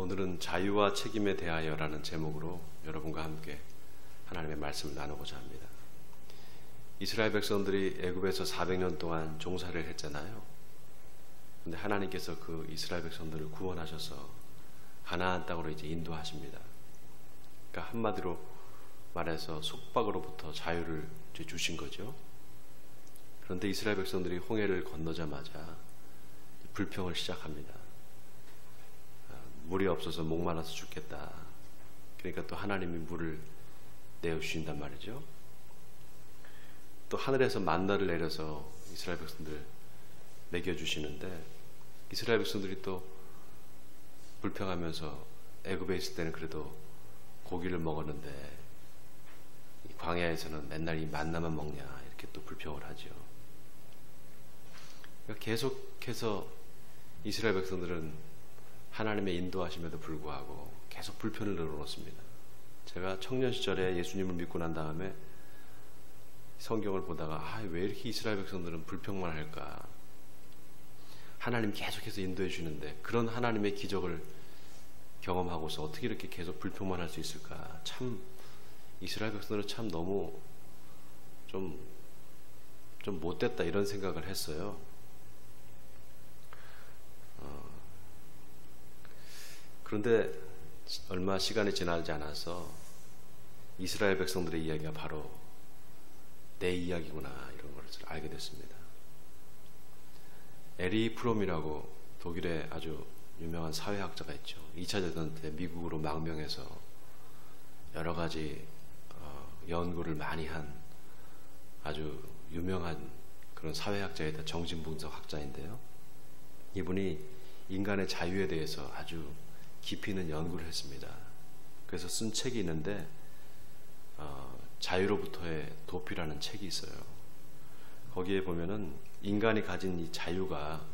오늘은 자유와 책임에 대하여라는 제목으로 여러분과 함께 하나님의 말씀을 나누고자 합니다. 이스라엘 백성들이 애굽에서 400년 동안 종살이를 했잖아요. 근데 하나님께서 그 이스라엘 백성들을 구원하셔서 가나안 땅으로 이제 인도하십니다. 그러니까 한마디로 말해서 속박으로부터 자유를 주신 거죠. 그런데 이스라엘 백성들이 홍해를 건너자마자 불평을 시작합니다. 물이 없어서 목말라서 죽겠다. 그러니까 또 하나님이 물을 내어주신단 말이죠. 또 하늘에서 만나를 내려서 이스라엘 백성들 먹여주시는데 이스라엘 백성들이 또 불평하면서 애굽에 있을 때는 그래도 고기를 먹었는데 이 광야에서는 맨날 이 만나만 먹냐 이렇게 또 불평을 하죠. 그러니까 계속해서 이스라엘 백성들은 하나님의 인도하심에도 불구하고 계속 불편을 늘어놓습니다. 제가 청년 시절에 예수님을 믿고 난 다음에 성경을 보다가 왜 이렇게 이스라엘 백성들은 불평만 할까? 하나님 계속해서 인도해 주시는데 그런 하나님의 기적을 경험하고서 어떻게 이렇게 계속 불평만 할 수 있을까? 참 이스라엘 백성들은 참 너무 좀 못됐다 이런 생각을 했어요. 그런데 얼마 시간이 지나지 않아서 이스라엘 백성들의 이야기가 바로 내 이야기구나 이런 것을 알게 됐습니다. 에리 프롬이라고 독일의 아주 유명한 사회학자가 있죠. 2차 대전 때 미국으로 망명해서 여러 가지 연구를 많이 한 아주 유명한 그런 사회학자이다 정신분석학자인데요. 이분이 인간의 자유에 대해서 아주 깊이 있는 연구를 했습니다. 그래서 쓴 책이 있는데 자유로부터의 도피라는 책이 있어요. 거기에 보면은 인간이 가진 이 자유가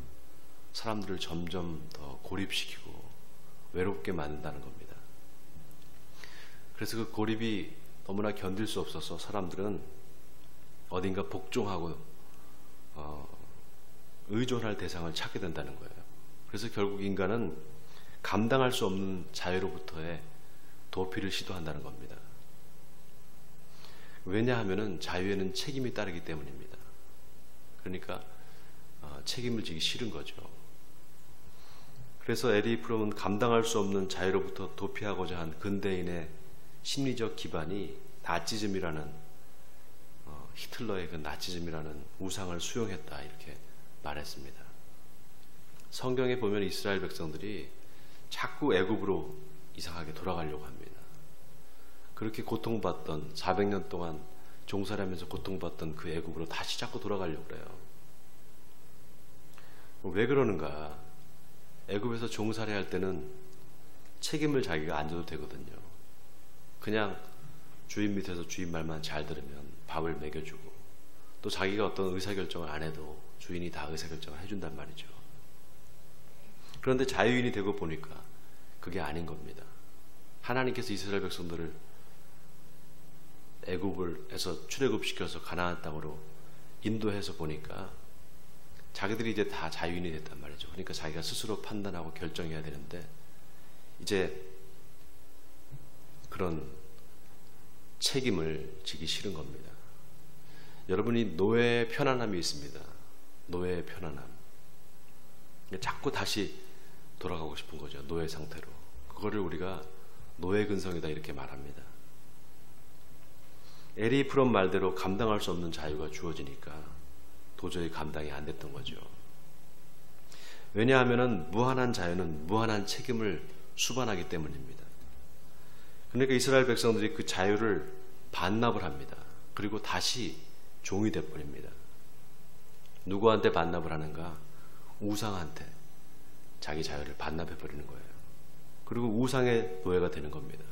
사람들을 점점 더 고립시키고 외롭게 만든다는 겁니다. 그래서 그 고립이 너무나 견딜 수 없어서 사람들은 어딘가 복종하고 의존할 대상을 찾게 된다는 거예요. 그래서 결국 인간은 감당할 수 없는 자유로부터의 도피를 시도한다는 겁니다. 왜냐하면은 자유에는 책임이 따르기 때문입니다. 그러니까 책임을 지기 싫은 거죠. 그래서 에리 프롬은 감당할 수 없는 자유로부터 도피하고자 한 근대인의 심리적 기반이 나치즘이라는 히틀러의 그 나치즘이라는 우상을 수용했다 이렇게 말했습니다. 성경에 보면 이스라엘 백성들이 자꾸 애굽으로 이상하게 돌아가려고 합니다. 그렇게 고통받던 400년 동안 종살이하면서 고통받던 그 애굽으로 다시 자꾸 돌아가려고 그래요. 왜 그러는가? 애굽에서 종살이할 때는 책임을 자기가 안 져도 되거든요. 그냥 주인 밑에서 주인 말만 잘 들으면 밥을 먹여주고 또 자기가 어떤 의사결정을 안 해도 주인이 다 의사결정을 해준단 말이죠. 그런데 자유인이 되고 보니까 그게 아닌 겁니다. 하나님께서 이스라엘 백성들을 애굽에서 출애굽시켜서 가나안 땅으로 인도해서 보니까 자기들이 이제 다 자유인이 됐단 말이죠. 그러니까 자기가 스스로 판단하고 결정해야 되는데 이제 그런 책임을 지기 싫은 겁니다. 여러분이 노예의 편안함이 있습니다. 노예의 편안함. 자꾸 다시 돌아가고 싶은 거죠. 노예 상태로. 그거를 우리가 노예 근성이다 이렇게 말합니다. 에리 프롬 말대로 감당할 수 없는 자유가 주어지니까 도저히 감당이 안 됐던 거죠. 왜냐하면 무한한 자유는 무한한 책임을 수반하기 때문입니다. 그러니까 이스라엘 백성들이 그 자유를 반납을 합니다. 그리고 다시 종이 되어버립니다. 누구한테 반납을 하는가? 우상한테 자기 자유를 반납해버리는 거예요. 그리고 우상의 노예가 되는 겁니다.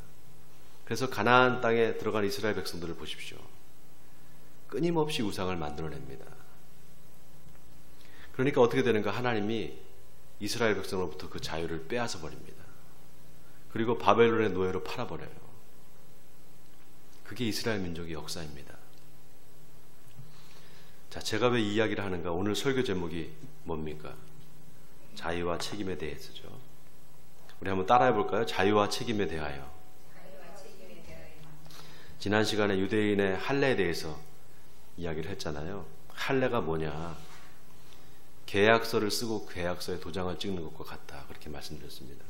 그래서 가나안 땅에 들어간 이스라엘 백성들을 보십시오. 끊임없이 우상을 만들어냅니다. 그러니까 어떻게 되는가? 하나님이 이스라엘 백성으로부터 그 자유를 빼앗아 버립니다. 그리고 바벨론의 노예로 팔아버려요. 그게 이스라엘 민족의 역사입니다. 자, 제가 왜 이 이야기를 하는가? 오늘 설교 제목이 뭡니까? 자유와 책임에 대해서죠. 우리 한번 따라해 볼까요? 자유와 책임에 대하여. 지난 시간에 유대인의 할례에 대해서 이야기를 했잖아요. 할례가 뭐냐? 계약서를 쓰고 계약서에 도장을 찍는 것과 같다. 그렇게 말씀드렸습니다.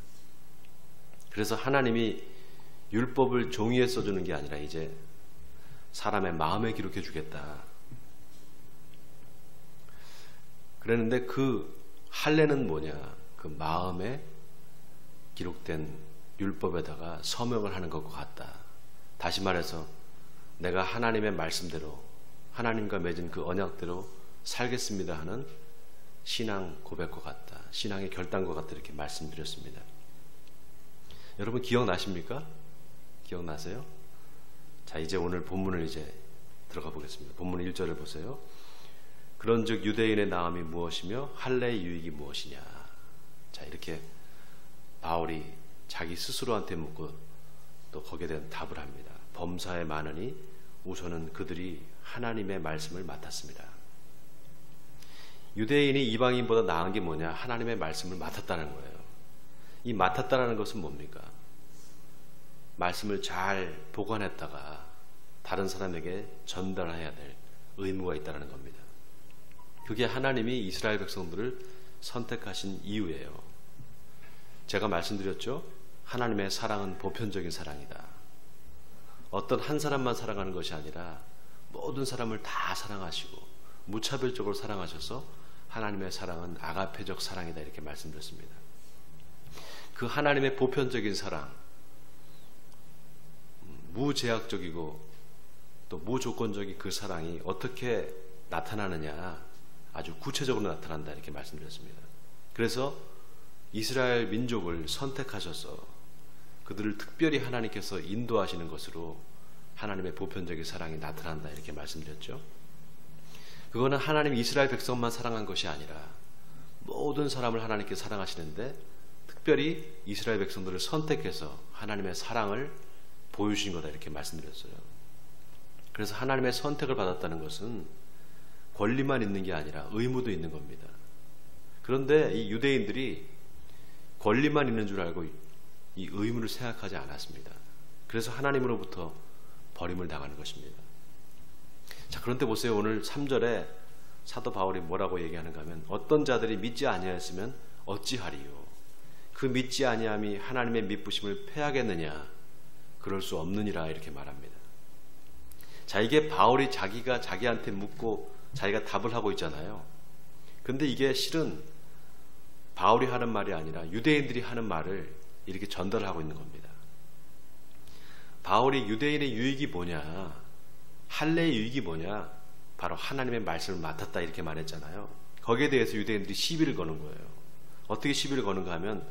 그래서 하나님이 율법을 종이에 써주는 게 아니라 이제 사람의 마음에 기록해 주겠다. 그랬는데 그 할례는 뭐냐? 그 마음에 기록된 율법에다가 서명을 하는 것과 같다. 다시 말해서 내가 하나님의 말씀대로 하나님과 맺은 그 언약대로 살겠습니다 하는 신앙 고백과 같다. 신앙의 결단과 같다. 이렇게 말씀드렸습니다. 여러분 기억나십니까? 기억나세요? 자, 이제 오늘 본문을 이제 들어가 보겠습니다. 본문 1절을 보세요. 그런즉 유대인의 나음이 무엇이며 할례의 유익이 무엇이냐. 자, 이렇게 바울이 자기 스스로한테 묻고 또 거기에 대한 답을 합니다. 범사에 많으니 우선은 그들이 하나님의 말씀을 맡았습니다. 유대인이 이방인보다 나은 게 뭐냐? 하나님의 말씀을 맡았다는 거예요. 이 맡았다는 것은 뭡니까? 말씀을 잘 보관했다가 다른 사람에게 전달해야 될 의무가 있다는 겁니다. 그게 하나님이 이스라엘 백성들을 선택하신 이유예요. 제가 말씀드렸죠? 하나님의 사랑은 보편적인 사랑이다. 어떤 한 사람만 사랑하는 것이 아니라 모든 사람을 다 사랑하시고 무차별적으로 사랑하셔서 하나님의 사랑은 아가페적 사랑이다. 이렇게 말씀드렸습니다. 그 하나님의 보편적인 사랑, 무제약적이고 또 무조건적인 그 사랑이 어떻게 나타나느냐, 아주 구체적으로 나타난다. 이렇게 말씀드렸습니다. 그래서 이스라엘 민족을 선택하셔서 그들을 특별히 하나님께서 인도하시는 것으로 하나님의 보편적인 사랑이 나타난다. 이렇게 말씀드렸죠. 그거는 하나님 이스라엘 백성만 사랑한 것이 아니라 모든 사람을 하나님께 사랑하시는데 특별히 이스라엘 백성들을 선택해서 하나님의 사랑을 보여주신 거다. 이렇게 말씀드렸어요. 그래서 하나님의 선택을 받았다는 것은 권리만 있는 게 아니라 의무도 있는 겁니다. 그런데 이 유대인들이 권리만 있는 줄 알고 이 의무를 생각하지 않았습니다. 그래서 하나님으로부터 버림을 당하는 것입니다. 자, 그런데 보세요. 오늘 3절에 사도 바울이 뭐라고 얘기하는가 하면 어떤 자들이 믿지 아니하였으면 어찌하리요? 그 믿지 아니함이 하나님의 믿부심을 패하겠느냐? 그럴 수 없느니라. 이렇게 말합니다. 자, 이게 바울이 자기가 자기한테 묻고 자기가 답을 하고 있잖아요. 근데 이게 실은 바울이 하는 말이 아니라 유대인들이 하는 말을 이렇게 전달하고 있는 겁니다. 바울이 유대인의 유익이 뭐냐, 할례의 유익이 뭐냐, 바로 하나님의 말씀을 맡았다. 이렇게 말했잖아요. 거기에 대해서 유대인들이 시비를 거는 거예요. 어떻게 시비를 거는가 하면,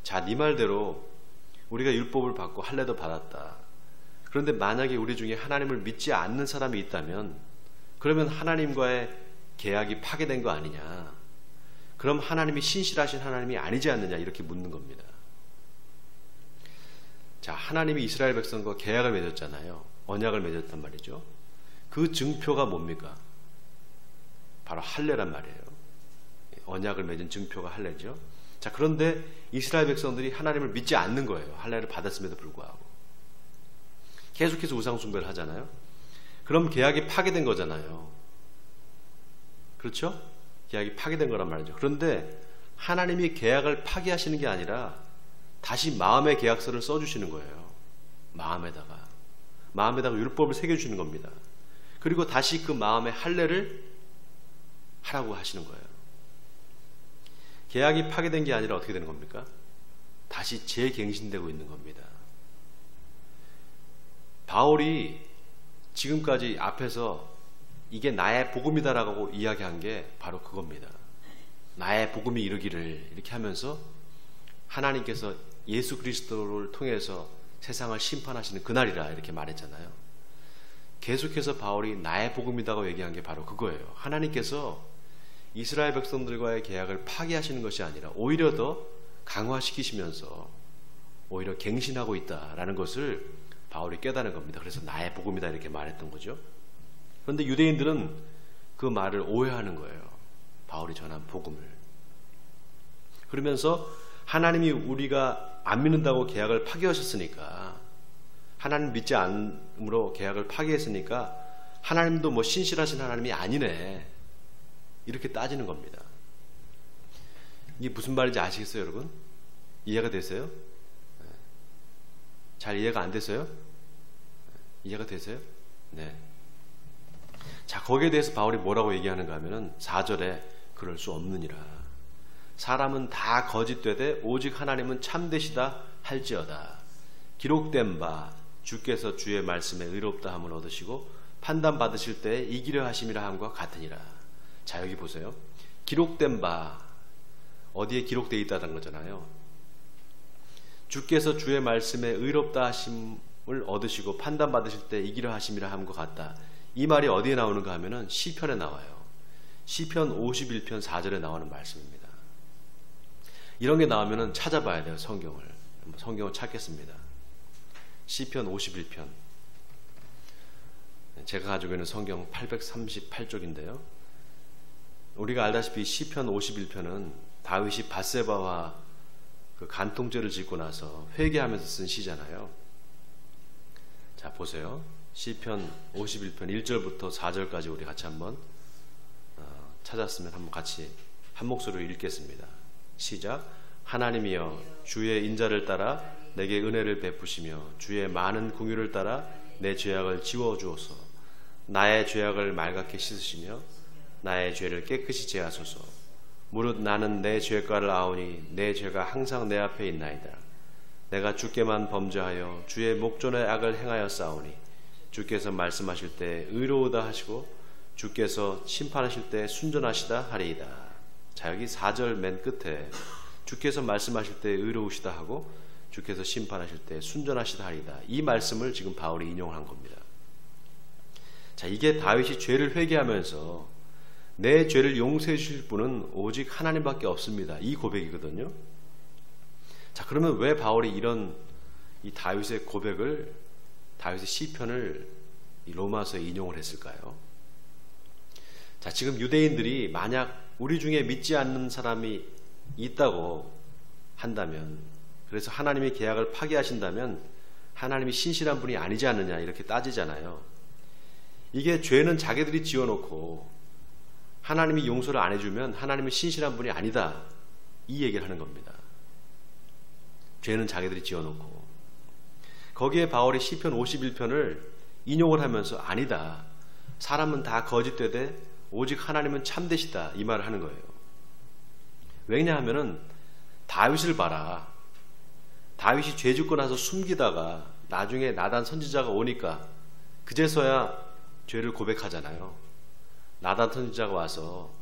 자, 네 말대로 우리가 율법을 받고 할례도 받았다. 그런데 만약에 우리 중에 하나님을 믿지 않는 사람이 있다면 그러면 하나님과의 계약이 파괴된 거 아니냐, 그럼 하나님이 신실하신 하나님이 아니지 않느냐, 이렇게 묻는 겁니다. 자, 하나님이 이스라엘 백성과 계약을 맺었잖아요. 언약을 맺었단 말이죠. 그 증표가 뭡니까? 바로 할례란 말이에요. 언약을 맺은 증표가 할례죠. 자, 그런데 이스라엘 백성들이 하나님을 믿지 않는 거예요. 할례를 받았음에도 불구하고 계속해서 우상 숭배를 하잖아요. 그럼 계약이 파괴된 거잖아요. 그렇죠? 계약이 파괴된 거란 말이죠. 그런데 하나님이 계약을 파괴하시는 게 아니라 다시 마음의 계약서를 써주시는 거예요. 마음에다가 율법을 새겨주시는 겁니다. 그리고 다시 그 마음의 할례를 하라고 하시는 거예요. 계약이 파괴된 게 아니라 어떻게 되는 겁니까? 다시 재갱신되고 있는 겁니다. 바울이 지금까지 앞에서 이게 나의 복음이다라고 이야기한 게 바로 그겁니다. 나의 복음이 이르기를, 이렇게 하면서 하나님께서 예수 그리스도를 통해서 세상을 심판하시는 그날이라 이렇게 말했잖아요. 계속해서 바울이 나의 복음이다고 얘기한 게 바로 그거예요. 하나님께서 이스라엘 백성들과의 계약을 파기하시는 것이 아니라 오히려 더 강화시키시면서 오히려 갱신하고 있다라는 것을 바울이 깨닫는 겁니다. 그래서 나의 복음이다 이렇게 말했던 거죠. 그런데 유대인들은 그 말을 오해하는 거예요. 바울이 전한 복음을. 그러면서 하나님이 우리가 안 믿는다고 계약을 파기하셨으니까, 하나님 믿지 않음으로 계약을 파기했으니까 하나님도 뭐 신실하신 하나님이 아니네, 이렇게 따지는 겁니다. 이게 무슨 말인지 아시겠어요, 여러분? 이해가 되세요? 잘 이해가 안 되세요? 이해가 되세요? 네. 자, 거기에 대해서 바울이 뭐라고 얘기하는가 하면은 4절에 그럴 수 없느니라. 사람은 다 거짓되되 오직 하나님은 참되시다 할지어다. 기록된 바 주께서 주의 말씀에 의롭다 함을 얻으시고 판단 받으실 때에 이기려 하심이라 함과 같으니라. 자, 여기 보세요. 기록된 바, 어디에 기록되어 있다는 거잖아요. 주께서 주의 말씀에 의롭다 하심을 얻으시고 판단 받으실 때 이기려 하심이라 함과 같다. 이 말이 어디에 나오는가 하면은 시편에 나와요. 시편 51편 4절에 나오는 말씀입니다. 이런 게 나오면은 찾아봐야 돼요, 성경을. 성경을 찾겠습니다. 시편 51편. 제가 가지고 있는 성경 838쪽인데요. 우리가 알다시피 시편 51편은 다윗이 밧세바와 그 간통죄를 짓고 나서 회개하면서 쓴 시잖아요. 자, 보세요. 시편 51편 1절부터 4절까지 우리 같이 한번 찾았으면 한번 같이 한 목소리로 읽겠습니다. 시작. 하나님이여 주의 인자를 따라 내게 은혜를 베푸시며 주의 많은 긍휼을 따라 내 죄악을 지워주소서. 나의 죄악을 말갛게 씻으시며 나의 죄를 깨끗이 제하소서. 무릇 나는 내 죄가를 아오니 내 죄가 항상 내 앞에 있나이다. 내가 주께만 범죄하여 주의 목전의 악을 행하여 싸우니 주께서 말씀하실 때 의로우다 하시고 주께서 심판하실 때 순전하시다 하리이다. 자, 여기 4절 맨 끝에 주께서 말씀하실 때 의로우시다 하고 주께서 심판하실 때 순전하시다 하리이다. 이 말씀을 지금 바울이 인용한 겁니다. 자, 이게 다윗이 죄를 회개하면서 내 죄를 용서해 주실 분은 오직 하나님밖에 없습니다, 이 고백이거든요. 자, 그러면 왜 바울이 이런 이 다윗의 고백을, 다윗의 시편을 이 로마서에 인용을 했을까요? 자, 지금 유대인들이 만약 우리 중에 믿지 않는 사람이 있다고 한다면, 그래서 하나님이 계약을 파기하신다면 하나님이 신실한 분이 아니지 않느냐 이렇게 따지잖아요. 이게 죄는 자기들이 지어놓고 하나님이 용서를 안 해주면 하나님은 신실한 분이 아니다, 이 얘기를 하는 겁니다. 죄는 자기들이 지어놓고. 거기에 바울이 시편 51편을 인용을 하면서 아니다, 사람은 다 거짓되되 오직 하나님은 참되시다, 이 말을 하는 거예요. 왜냐하면은 다윗을 봐라. 다윗이 죄 짓고 나서 숨기다가 나중에 나단 선지자가 오니까 그제서야 죄를 고백하잖아요. 나단 선지자가 와서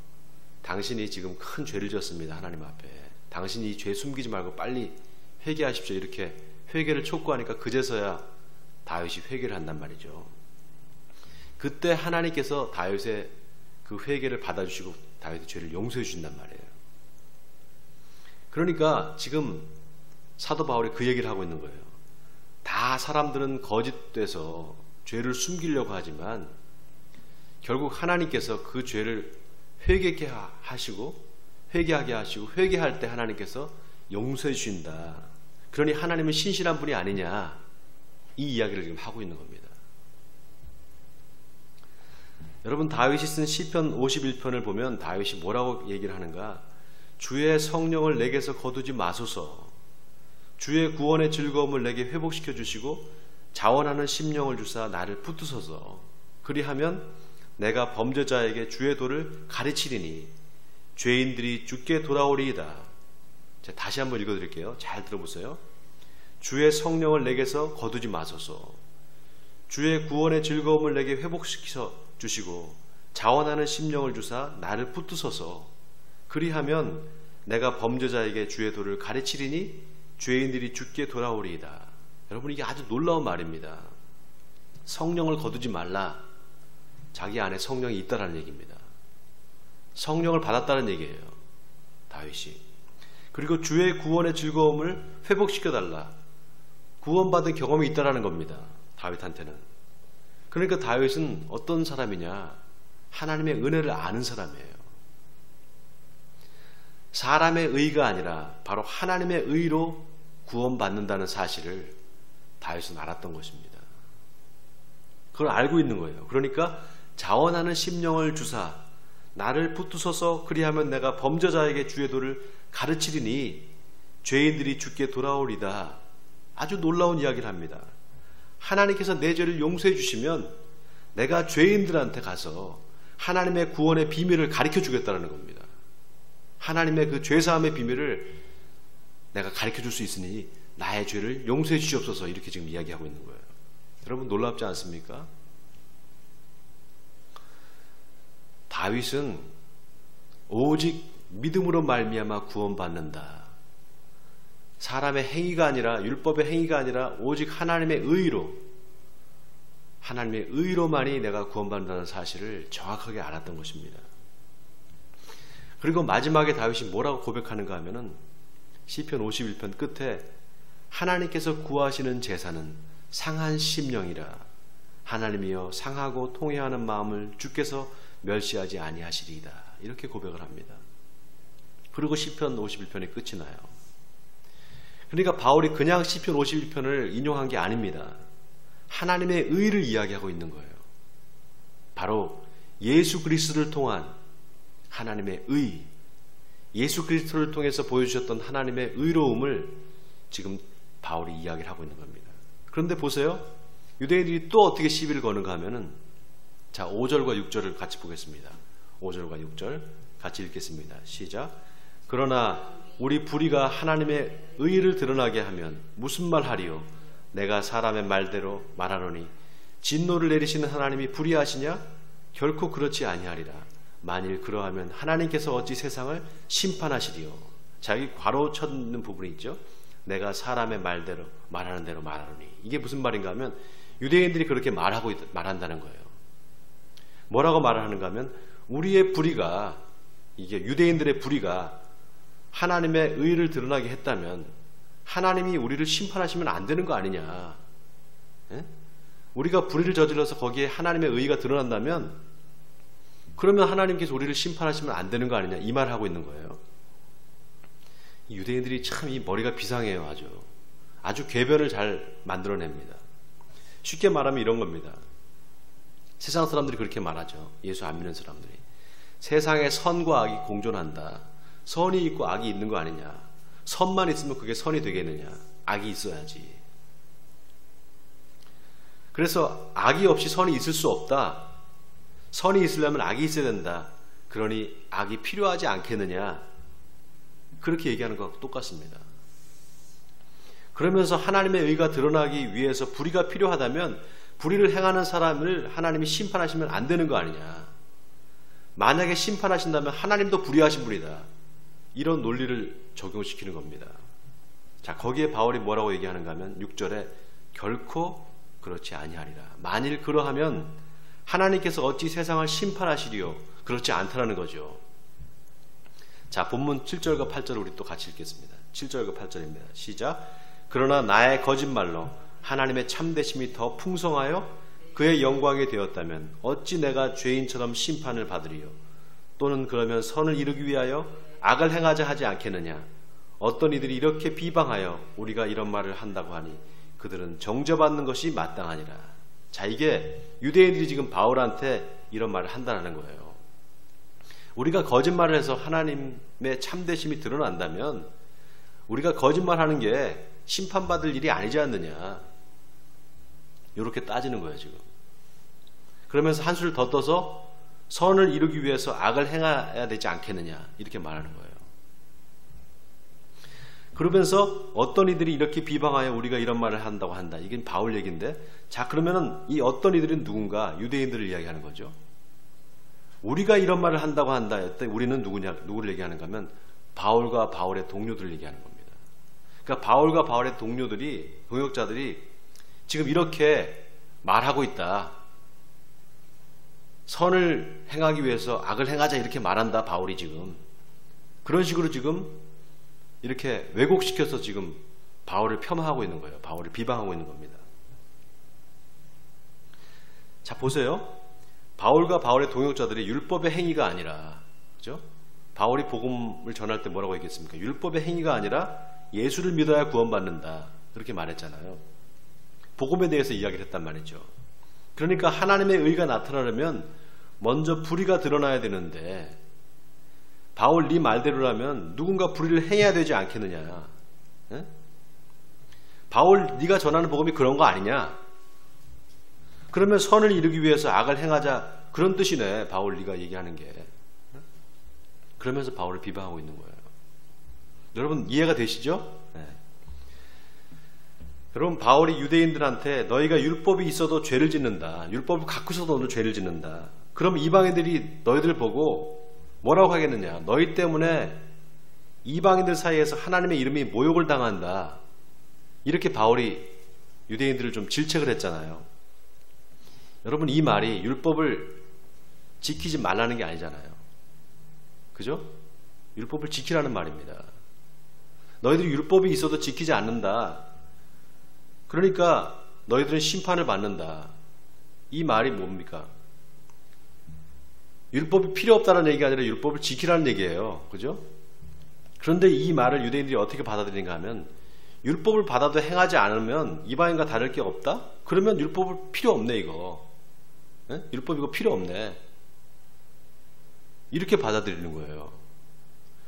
당신이 지금 큰 죄를 지었습니다, 하나님 앞에. 당신이 이 죄 숨기지 말고 빨리 회개하십시오, 이렇게 회개를 촉구하니까 그제서야 다윗이 회개를 한단 말이죠. 그때 하나님께서 다윗의 그 회개를 받아주시고 다윗의 죄를 용서해 주신단 말이에요. 그러니까 지금 사도 바울이 그 얘기를 하고 있는 거예요. 다 사람들은 거짓돼서 죄를 숨기려고 하지만 결국 하나님께서 그 죄를 회개하게 하시고 회개할 때 하나님께서 용서해 주신다. 그러니 하나님은 신실한 분이 아니냐, 이 이야기를 지금 하고 있는 겁니다. 여러분, 다윗이 쓴 시편 51편을 보면 다윗이 뭐라고 얘기를 하는가? 주의 성령을 내게서 거두지 마소서. 주의 구원의 즐거움을 내게 회복시켜 주시고 자원하는 심령을 주사 나를 붙드소서. 그리하면 내가 범죄자에게 주의 도를 가르치리니 죄인들이 주께 돌아오리이다. 자, 다시 한번 읽어드릴게요. 잘 들어보세요. 주의 성령을 내게서 거두지 마소서. 주의 구원의 즐거움을 내게 회복시켜 주시고 자원하는 심령을 주사 나를 붙드소서. 그리하면 내가 범죄자에게 주의 도를 가르치리니 죄인들이 주께 돌아오리이다. 여러분, 이게 아주 놀라운 말입니다. 성령을 거두지 말라. 자기 안에 성령이 있다라는 얘기입니다. 성령을 받았다는 얘기예요, 다윗이. 그리고 주의 구원의 즐거움을 회복시켜달라. 구원받은 경험이 있다라는 겁니다, 다윗한테는. 그러니까 다윗은 어떤 사람이냐? 하나님의 은혜를 아는 사람이에요. 사람의 의가 아니라 바로 하나님의 의로 구원받는다는 사실을 다윗은 알았던 것입니다. 그걸 알고 있는 거예요. 그러니까 자원하는 심령을 주사 나를 붙드소서, 그리하면 내가 범죄자에게 주의 도를 가르치리니 죄인들이 주께 돌아오리다. 아주 놀라운 이야기를 합니다. 하나님께서 내 죄를 용서해 주시면 내가 죄인들한테 가서 하나님의 구원의 비밀을 가르쳐 주겠다는 겁니다. 하나님의 그 죄사함의 비밀을 내가 가르쳐 줄 수 있으니 나의 죄를 용서해 주시옵소서, 이렇게 지금 이야기하고 있는 거예요. 여러분 놀랍지 않습니까? 다윗은 오직 믿음으로 말미암아 구원받는다. 사람의 행위가 아니라, 율법의 행위가 아니라 오직 하나님의 의로만이 내가 구원받는다는 사실을 정확하게 알았던 것입니다. 그리고 마지막에 다윗이 뭐라고 고백하는가 하면은 시편 51편 끝에 하나님께서 구하시는 제사는 상한 심령이라, 하나님이여 상하고 통회하는 마음을 주께서 멸시하지 아니하시리이다, 이렇게 고백을 합니다. 그리고 시편 51편이 끝이 나요. 그러니까 바울이 그냥 시편 51편을 인용한 게 아닙니다. 하나님의 의를 이야기하고 있는 거예요. 바로 예수 그리스도를 통한 하나님의 의, 예수 그리스도를 통해서 보여주셨던 하나님의 의로움을 지금 바울이 이야기를 하고 있는 겁니다. 그런데 보세요. 유대인들이 또 어떻게 시비를 거는가 하면은, 자, 5절과 6절을 같이 보겠습니다. 5절과 6절 같이 읽겠습니다. 시작. 그러나 우리 불의가 하나님의 의를 드러나게 하면 무슨 말 하리요? 내가 사람의 말대로 말하노니 진노를 내리시는 하나님이 불의하시냐? 결코 그렇지 아니하리라. 만일 그러하면 하나님께서 어찌 세상을 심판하시리요? 자, 여기 괄호 쳤는 부분이 있죠. 내가 사람의 말대로 말하는 대로 말하노니. 이게 무슨 말인가 하면 유대인들이 그렇게 말한다는 거예요. 뭐라고 말하는가 하면 우리의 불의가, 이게 유대인들의 불의가 하나님의 의를 드러나게 했다면 하나님이 우리를 심판하시면 안 되는 거 아니냐. 예? 우리가 불의를 저질러서 거기에 하나님의 의가 드러난다면 그러면 하나님께서 우리를 심판하시면 안 되는 거 아니냐, 이 말을 하고 있는 거예요. 이 유대인들이 참 이 머리가 비상해요. 아주 궤변을 잘 만들어냅니다. 쉽게 말하면 이런 겁니다. 세상 사람들이 그렇게 말하죠. 예수 안 믿는 사람들이. 세상에 선과 악이 공존한다. 선이 있고 악이 있는 거 아니냐. 선만 있으면 그게 선이 되겠느냐. 악이 있어야지. 그래서 악이 없이 선이 있을 수 없다. 선이 있으려면 악이 있어야 된다. 그러니 악이 필요하지 않겠느냐. 그렇게 얘기하는 것과 똑같습니다. 그러면서 하나님의 의가 드러나기 위해서 불의가 필요하다면 불의를 행하는 사람을 하나님이 심판하시면 안 되는 거 아니냐. 만약에 심판하신다면 하나님도 불의하신 분이다. 이런 논리를 적용시키는 겁니다. 자, 거기에 바울이 뭐라고 얘기하는가 하면 6절에 결코 그렇지 아니하리라. 만일 그러하면 하나님께서 어찌 세상을 심판하시리요? 그렇지 않다라는 거죠. 자, 본문 7절과 8절을 우리 또 같이 읽겠습니다. 7절과 8절입니다. 시작. 그러나 나의 거짓말로 하나님의 참되심이 더 풍성하여 그의 영광이 되었다면 어찌 내가 죄인처럼 심판을 받으리요? 또는 그러면 선을 이루기 위하여 악을 행하자 하지 않겠느냐? 어떤 이들이 이렇게 비방하여 우리가 이런 말을 한다고 하니 그들은 정죄받는 것이 마땅하니라. 자, 이게 유대인들이 지금 바울한테 이런 말을 한다는 거예요. 우리가 거짓말을 해서 하나님의 참되심이 드러난다면 우리가 거짓말하는 게 심판받을 일이 아니지 않느냐. 이렇게 따지는 거예요 지금. 그러면서 한수를 더 떠서 선을 이루기 위해서 악을 행해야 되지 않겠느냐, 이렇게 말하는 거예요. 그러면서 어떤 이들이 이렇게 비방하여 우리가 이런 말을 한다고 한다. 이게 바울 얘기인데, 자, 그러면은 이 어떤 이들은 누군가? 유대인들을 이야기하는 거죠. 우리가 이런 말을 한다고 한다. 우리는 누구를 얘기하는가 하면 바울과 바울의 동료들을 얘기하는 겁니다. 그러니까 바울과 바울의 동료들이, 동역자들이 지금 이렇게 말하고 있다. 선을 행하기 위해서 악을 행하자, 이렇게 말한다. 바울이 지금 그런 식으로 지금 이렇게 왜곡시켜서 지금 바울을 폄하하고 있는 거예요. 바울을 비방하고 있는 겁니다. 자, 보세요. 바울과 바울의 동역자들이 율법의 행위가 아니라, 그죠? 바울이 복음을 전할 때 뭐라고 얘기했습니까? 율법의 행위가 아니라 예수를 믿어야 구원받는다. 그렇게 말했잖아요. 복음에 대해서 이야기를 했단 말이죠. 그러니까 하나님의 의가 나타나려면 먼저 불의가 드러나야 되는데 바울 네 말대로라면 누군가 불의를 행해야 되지 않겠느냐. 에? 바울 네가 전하는 복음이 그런 거 아니냐? 그러면 선을 이루기 위해서 악을 행하자 그런 뜻이네. 바울 네가 얘기하는 게. 그러면서 바울을 비방하고 있는 거예요. 여러분 이해가 되시죠? 네. 여러분 바울이 유대인들한테 너희가 율법이 있어도 죄를 짓는다. 율법을 갖고 있어도 너는 죄를 짓는다. 그럼 이방인들이 너희들 보고 뭐라고 하겠느냐. 너희 때문에 이방인들 사이에서 하나님의 이름이 모욕을 당한다. 이렇게 바울이 유대인들을 좀 질책을 했잖아요. 여러분 이 말이 율법을 지키지 말라는 게 아니잖아요. 그죠? 율법을 지키라는 말입니다. 너희들이 율법이 있어도 지키지 않는다. 그러니까 너희들은 심판을 받는다. 이 말이 뭡니까? 율법이 필요 없다는 얘기가 아니라 율법을 지키라는 얘기예요. 그죠? 그런데 이 말을 유대인들이 어떻게 받아들이는가 하면 율법을 받아도 행하지 않으면 이방인과 다를 게 없다? 그러면 율법을 필요 없네 이거. 네? 율법 이거 필요 없네. 이렇게 받아들이는 거예요.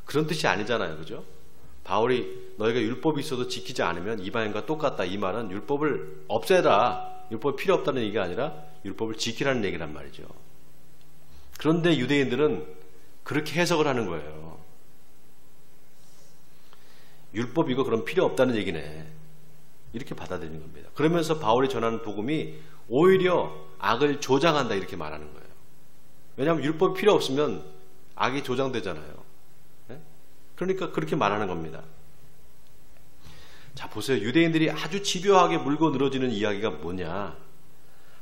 그런 뜻이 아니잖아요. 그죠? 바울이 너희가 율법이 있어도 지키지 않으면 이방인과 똑같다. 이 말은 율법을 없애라. 율법이 필요 없다는 얘기가 아니라 율법을 지키라는 얘기란 말이죠. 그런데 유대인들은 그렇게 해석을 하는 거예요. 율법 이거 그럼 필요 없다는 얘기네. 이렇게 받아들이는 겁니다. 그러면서 바울이 전하는 복음이 오히려 악을 조장한다 이렇게 말하는 거예요. 왜냐하면 율법이 필요 없으면 악이 조장되잖아요. 네? 그러니까 그렇게 말하는 겁니다. 자 보세요. 유대인들이 아주 집요하게 물고 늘어지는 이야기가 뭐냐.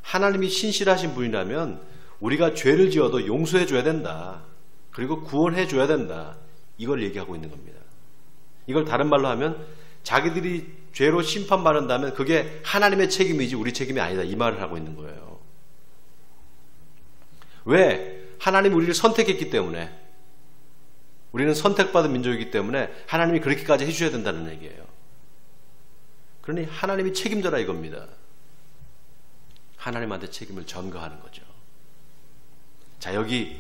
하나님이 신실하신 분이라면 우리가 죄를 지어도 용서해 줘야 된다. 그리고 구원해 줘야 된다. 이걸 얘기하고 있는 겁니다. 이걸 다른 말로 하면 자기들이 죄로 심판받는다면 그게 하나님의 책임이지 우리 책임이 아니다. 이 말을 하고 있는 거예요. 왜? 하나님이 우리를 선택했기 때문에. 우리는 선택받은 민족이기 때문에 하나님이 그렇게까지 해주셔야 된다는 얘기예요. 그러니 하나님이 책임져라 이겁니다. 하나님한테 책임을 전가하는 거죠. 자, 여기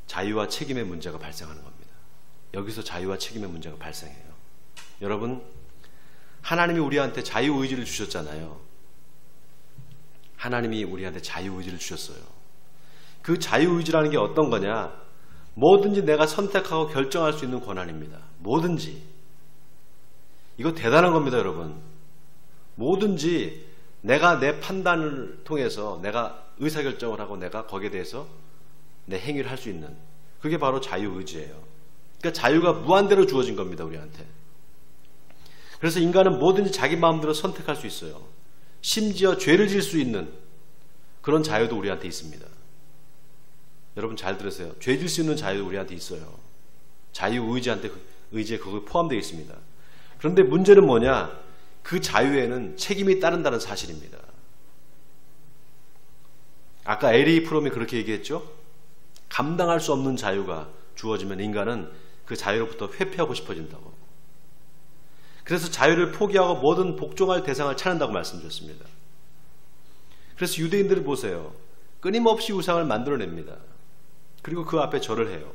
자유와 책임의 문제가 발생하는 겁니다. 여기서 자유와 책임의 문제가 발생해요. 여러분, 하나님이 우리한테 자유의지를 주셨잖아요. 하나님이 우리한테 자유의지를 주셨어요. 그 자유의지라는 게 어떤 거냐? 뭐든지 내가 선택하고 결정할 수 있는 권한입니다. 뭐든지. 이거 대단한 겁니다, 여러분. 뭐든지 내가 내 판단을 통해서 내가 의사결정을 하고 내가 거기에 대해서 내 행위를 할 수 있는 그게 바로 자유의지예요. 그러니까 자유가 무한대로 주어진 겁니다, 우리한테. 그래서 인간은 뭐든지 자기 마음대로 선택할 수 있어요. 심지어 죄를 지을 수 있는 그런 자유도 우리한테 있습니다. 여러분 잘 들으세요. 죄 질 수 있는 자유도 우리한테 있어요. 의지에 그거 포함되어 있습니다. 그런데 문제는 뭐냐? 그 자유에는 책임이 따른다는 사실입니다. 아까 L.A. 프롬이 그렇게 얘기했죠? 감당할 수 없는 자유가 주어지면 인간은 그 자유로부터 회피하고 싶어진다고. 그래서 자유를 포기하고 뭐든 복종할 대상을 찾는다고 말씀드렸습니다. 그래서 유대인들을 보세요. 끊임없이 우상을 만들어냅니다. 그리고 그 앞에 절을 해요.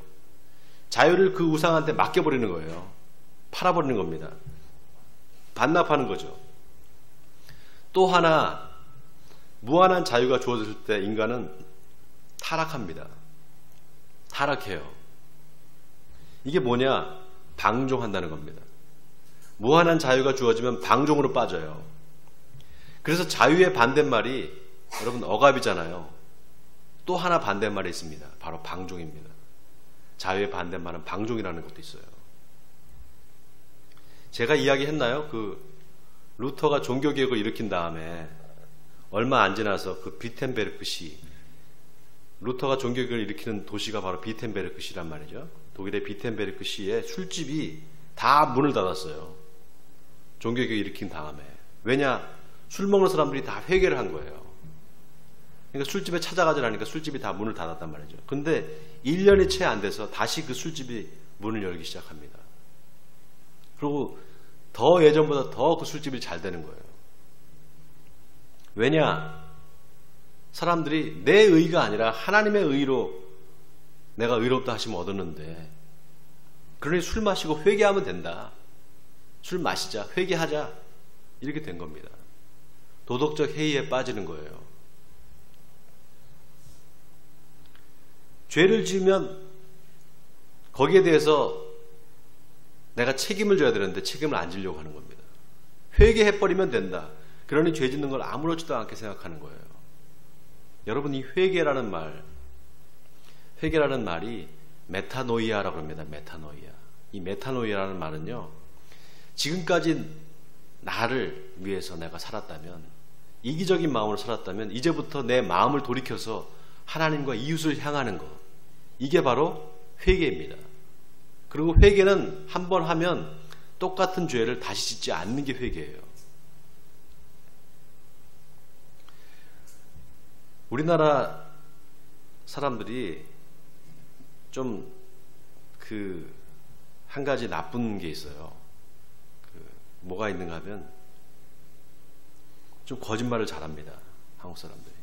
자유를 그 우상한테 맡겨버리는 거예요. 팔아버리는 겁니다. 반납하는 거죠. 또 하나 무한한 자유가 주어졌을 때 인간은 타락합니다. 타락해요. 이게 뭐냐? 방종한다는 겁니다. 무한한 자유가 주어지면 방종으로 빠져요. 그래서 자유의 반대말이 여러분 억압이잖아요. 또 하나 반대말이 있습니다. 바로 방종입니다. 자유의 반대말은 방종이라는 것도 있어요. 제가 이야기했나요? 루터가 종교개혁을 일으킨 다음에 얼마 안 지나서 그 비텐베르크시, 루터가 종교개혁을 일으키는 도시가 바로 비텐베르크시란 말이죠. 독일의 비텐베르크시에 술집이 다 문을 닫았어요. 종교개혁을 일으킨 다음에. 왜냐? 술 먹는 사람들이 다 회개를 한 거예요. 그러니까 술집에 찾아가자라니까 술집이 다 문을 닫았단 말이죠. 근데 1년이 채 안 돼서 다시 그 술집이 문을 열기 시작합니다. 그리고 더 예전보다 더 그 술집이 잘 되는 거예요. 왜냐? 사람들이 내 의가 아니라 하나님의 의로 내가 의롭다 하시면 얻었는데, 그러니 술 마시고 회개하면 된다. 술 마시자, 회개하자. 이렇게 된 겁니다. 도덕적 해이에 빠지는 거예요. 죄를 지으면 거기에 대해서 내가 책임을 져야 되는데 책임을 안 지려고 하는 겁니다. 회개해버리면 된다. 그러니 죄 짓는 걸 아무렇지도 않게 생각하는 거예요. 여러분, 이 회개라는 말이 메타노이아라고 합니다. 메타노이아. 이 메타노이아라는 말은요, 지금까지 나를 위해서 내가 살았다면, 이기적인 마음으로 살았다면 이제부터 내 마음을 돌이켜서 하나님과 이웃을 향하는 것, 이게 바로 회개입니다. 그리고 회개는 한 번 하면 똑같은 죄를 다시 짓지 않는 게 회개예요. 우리나라 사람들이 좀 한 가지 나쁜 게 있어요. 뭐가 있는가 하면 좀 거짓말을 잘합니다. 한국 사람들이.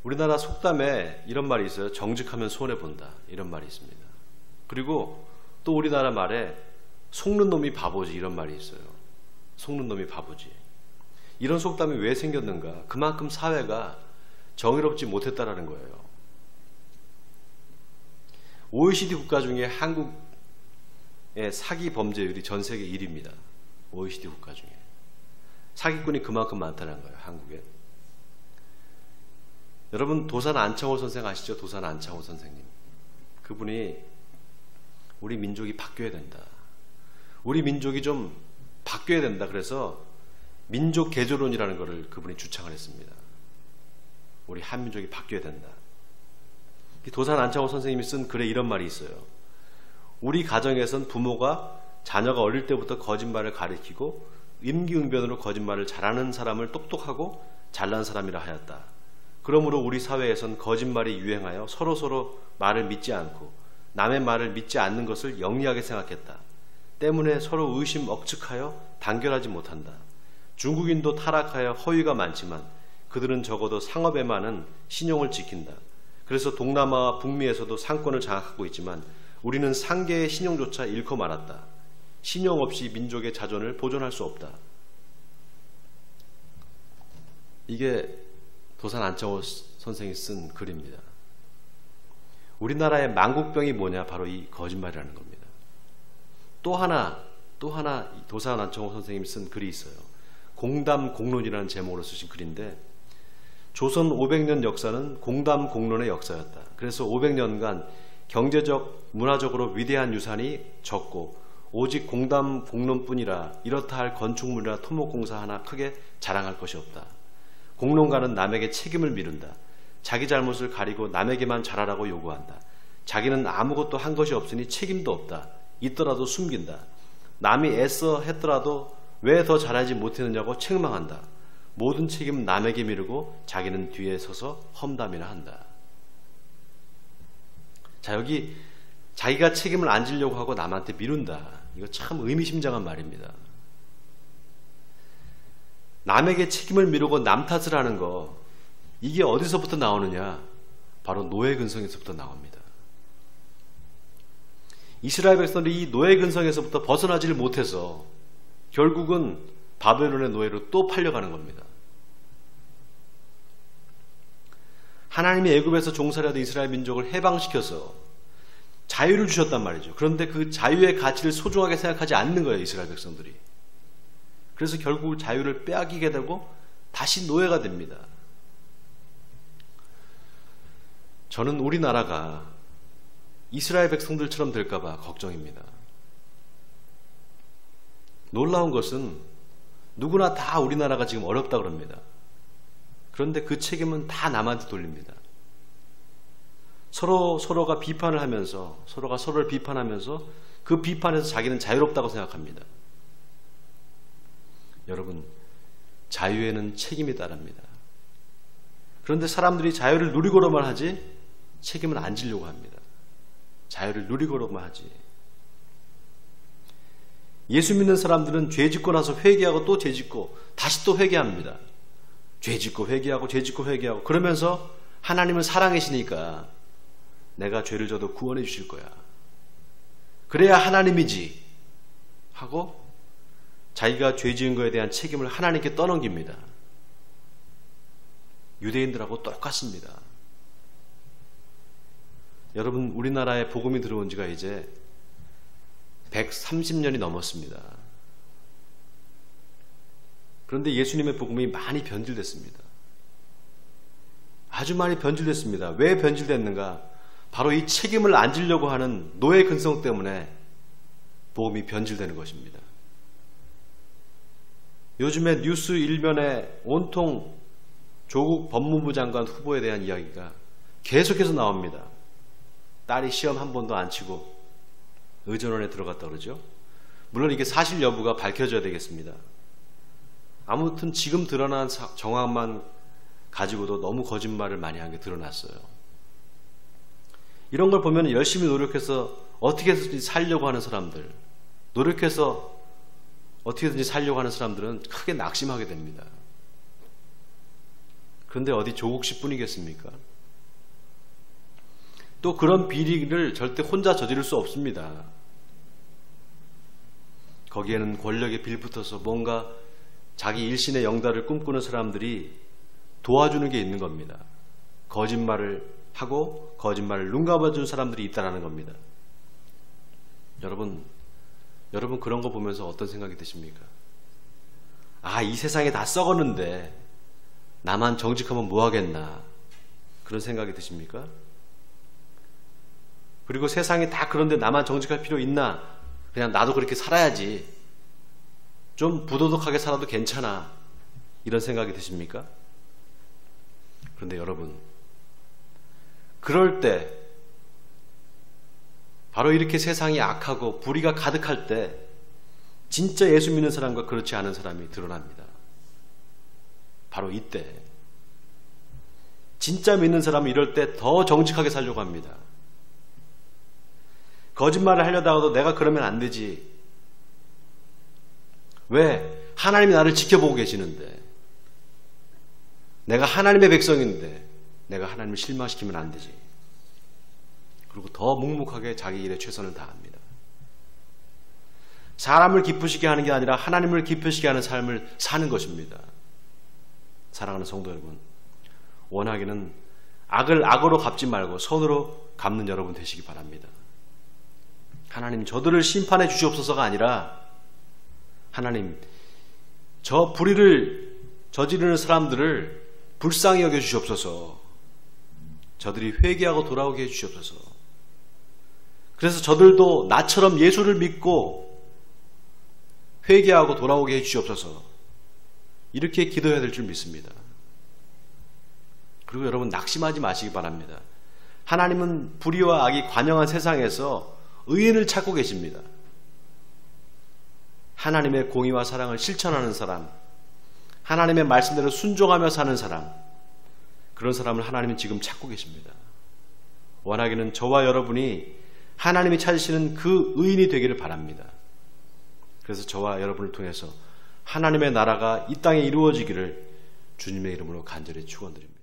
우리나라 속담에 이런 말이 있어요. 정직하면 손해본다. 이런 말이 있습니다. 그리고 또 우리나라 말에 속는 놈이 바보지, 이런 말이 있어요. 속는 놈이 바보지. 이런 속담이 왜 생겼는가? 그만큼 사회가 정의롭지 못했다라는 거예요. OECD 국가 중에 한국의 사기 범죄율이 전 세계 1위입니다. OECD 국가 중에. 사기꾼이 그만큼 많다는 거예요, 한국에. 여러분, 도산 안창호 선생 아시죠? 도산 안창호 선생님. 그분이 우리 민족이 바뀌어야 된다. 우리 민족이 좀 바뀌어야 된다. 그래서 민족 개조론이라는 것을 그분이 주창을 했습니다. 우리 한민족이 바뀌어야 된다. 도산 안창호 선생님이 쓴 글에 이런 말이 있어요. 우리 가정에선 부모가 자녀가 어릴 때부터 거짓말을 가르치고 임기응변으로 거짓말을 잘하는 사람을 똑똑하고 잘난 사람이라 하였다. 그러므로 우리 사회에선 거짓말이 유행하여 서로서로 말을 믿지 않고 남의 말을 믿지 않는 것을 영리하게 생각했다. 때문에 서로 의심 억측하여 단결하지 못한다. 중국인도 타락하여 허위가 많지만 그들은 적어도 상업에만은 신용을 지킨다. 그래서 동남아와 북미에서도 상권을 장악하고 있지만 우리는 상계의 신용조차 잃고 말았다. 신용 없이 민족의 자존을 보존할 수 없다. 이게 도산 안창호 선생이 쓴 글입니다. 우리나라의 만국병이 뭐냐? 바로 이 거짓말이라는 겁니다. 또 하나 도산 안창호 선생님이 쓴 글이 있어요. 공담공론이라는 제목으로 쓰신 글인데, 조선 500년 역사는 공담공론의 역사였다. 그래서 500년간 경제적, 문화적으로 위대한 유산이 적고 오직 공담공론뿐이라 이렇다 할 건축물이나 토목공사 하나 크게 자랑할 것이 없다. 공론가는 남에게 책임을 미룬다. 자기 잘못을 가리고 남에게만 잘하라고 요구한다. 자기는 아무것도 한 것이 없으니 책임도 없다. 있더라도 숨긴다. 남이 애써 했더라도 왜 더 잘하지 못했느냐고 책망한다. 모든 책임은 남에게 미루고 자기는 뒤에 서서 험담이나 한다. 자, 여기 자기가 책임을 안 지려고 하고 남한테 미룬다. 이거 참 의미심장한 말입니다. 남에게 책임을 미루고 남 탓을 하는 거, 이게 어디서부터 나오느냐? 바로 노예 근성에서부터 나옵니다. 이스라엘 백성들이 이 노예 근성에서부터 벗어나지를 못해서 결국은 바벨론의 노예로 또 팔려가는 겁니다. 하나님이 애굽에서 종살이하던 이스라엘 민족을 해방시켜서 자유를 주셨단 말이죠. 그런데 그 자유의 가치를 소중하게 생각하지 않는 거예요, 이스라엘 백성들이. 그래서 결국 자유를 빼앗기게 되고 다시 노예가 됩니다. 저는 우리나라가 이스라엘 백성들처럼 될까봐 걱정입니다. 놀라운 것은 누구나 다 우리나라가 지금 어렵다 그럽니다. 그런데 그 책임은 다 남한테 돌립니다. 서로가 비판을 하면서, 서로가 서로를 비판하면서 그 비판에서 자기는 자유롭다고 생각합니다. 여러분, 자유에는 책임이 따릅니다. 그런데 사람들이 자유를 누리고로만 하지 책임은 안 지려고 합니다. 자유를 누리고로만 하지. 예수 믿는 사람들은 죄 짓고 나서 회개하고 또 죄 짓고 다시 또 회개합니다. 죄 짓고 회개하고 죄 짓고 회개하고 그러면서 하나님은 사랑이시니까 내가 죄를 져도 구원해 주실 거야. 그래야 하나님이지 하고 자기가 죄 지은 것에 대한 책임을 하나님께 떠넘깁니다. 유대인들하고 똑같습니다. 여러분, 우리나라에 복음이 들어온 지가 이제 130년이 넘었습니다. 그런데 예수님의 복음이 많이 변질됐습니다. 아주 많이 변질됐습니다. 왜 변질됐는가? 바로 이 책임을 안 지려고 하는 노예 근성 때문에 복음이 변질되는 것입니다. 요즘에 뉴스 일면에 온통 조국 법무부 장관 후보에 대한 이야기가 계속해서 나옵니다. 딸이 시험 한 번도 안 치고 의전원에 들어갔다 그러죠. 물론 이게 사실 여부가 밝혀져야 되겠습니다. 아무튼 지금 드러난 정황만 가지고도 너무 거짓말을 많이 한 게 드러났어요. 이런 걸 보면 열심히 노력해서 어떻게 해서든지 살려고 하는 사람들, 노력해서 어떻게든지 살려고 하는 사람들은 크게 낙심하게 됩니다. 그런데 어디 조국씨 뿐이겠습니까? 또 그런 비리를 절대 혼자 저지를 수 없습니다. 거기에는 권력에 빌붙어서 뭔가 자기 일신의 영달을 꿈꾸는 사람들이 도와주는 게 있는 겁니다. 거짓말을 하고 거짓말을 눈 감아준 사람들이 있다는 겁니다. 여러분 그런 거 보면서 어떤 생각이 드십니까? 아, 이 세상에 다 썩었는데 나만 정직하면 뭐 하겠나, 그런 생각이 드십니까? 그리고 세상이 다 그런데 나만 정직할 필요 있나, 그냥 나도 그렇게 살아야지, 좀 부도덕하게 살아도 괜찮아, 이런 생각이 드십니까? 그런데 여러분, 그럴 때 바로 이렇게 세상이 악하고 불의가 가득할 때 진짜 예수 믿는 사람과 그렇지 않은 사람이 드러납니다. 바로 이때 진짜 믿는 사람은 이럴 때 더 정직하게 살려고 합니다. 거짓말을 하려다가도 내가 그러면 안 되지. 왜? 하나님이 나를 지켜보고 계시는데, 내가 하나님의 백성인데 내가 하나님을 실망시키면 안 되지. 그리고 더 묵묵하게 자기 일에 최선을 다합니다. 사람을 기쁘시게 하는 게 아니라 하나님을 기쁘시게 하는 삶을 사는 것입니다. 사랑하는 성도 여러분, 원하기는 악을 악으로 갚지 말고 선으로 갚는 여러분 되시기 바랍니다. 하나님, 저들을 심판해 주시옵소서가 아니라 하나님, 저 불의를 저지르는 사람들을 불쌍히 여겨 주시옵소서. 저들이 회개하고 돌아오게 해 주시옵소서. 그래서 저들도 나처럼 예수를 믿고 회개하고 돌아오게 해 주시옵소서. 이렇게 기도해야 될 줄 믿습니다. 그리고 여러분, 낙심하지 마시기 바랍니다. 하나님은 불의와 악이 관영한 세상에서 의인을 찾고 계십니다. 하나님의 공의와 사랑을 실천하는 사람, 하나님의 말씀대로 순종하며 사는 사람, 그런 사람을 하나님은 지금 찾고 계십니다. 원하기는 저와 여러분이 하나님이 찾으시는 그 의인이 되기를 바랍니다. 그래서 저와 여러분을 통해서 하나님의 나라가 이 땅에 이루어지기를 주님의 이름으로 간절히 축원드립니다.